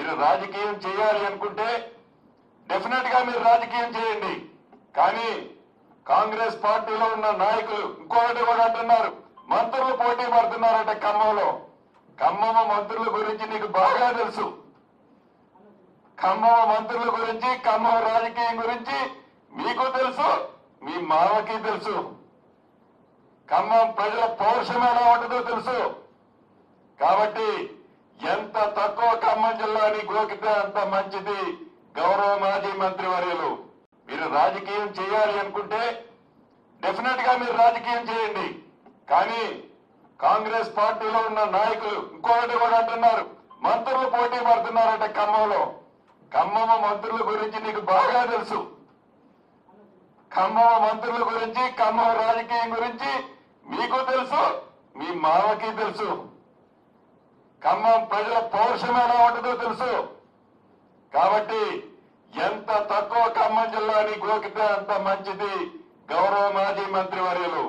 మీరు రాజకీయం చేయాలి అనుకుంటే డెఫినెట్ గా మీరు రాజకీయం చేయండి. కానీ కాంగ్రెస్ పార్టీలో ఉన్న నాయకులు ఇంకొకటి కూడా అంటున్నారు, మంత్రులు పోటీ పడుతున్నారట ఖమ్మంలో. ఖమ్మం మంత్రుల గురించి నీకు బాగా తెలుసు. ఖమ్మం మంత్రుల గురించి, ఖమ్మం రాజకీయం గురించి మీకు తెలుసు, మీ మామకి తెలుసు. ఖమ్మం ప్రజల పౌరుషం ఎలా ఉంటుందో తెలుసు. కాబట్టి ఎంత తక్కువ ఖమ్మం జిల్లాని గోకితే అంత మంచిది. గౌరవ మాజీ మంత్రి వర్యులు, మీరు రాజకీయం చేయాలి అనుకుంటే డెఫినెట్ గా మీరు రాజకీయం చేయండి. కానీ కాంగ్రెస్ పార్టీలో ఉన్న నాయకులు ఇంకొకటి కూడా అంటున్నారు, మంత్రులు పోటీ పడుతున్నారట ఖమ్మంలో. ఖమ్మం మంత్రుల గురించి నీకు బాగా తెలుసు. ఖమ్మం మంత్రుల గురించి, ఖమ్మం రాజకీయం గురించి మీకు తెలుసు, మీ మామకి తెలుసు. ఖమ్మం ప్రజల పౌరుషం ఎలా ఉంటుందో తెలుసు. కాబట్టి ఎంత తక్కువ ఖమ్మం జిల్లాని గోకితే అంత మంచిది. గౌరవ మాజీ మంత్రి వర్యులు,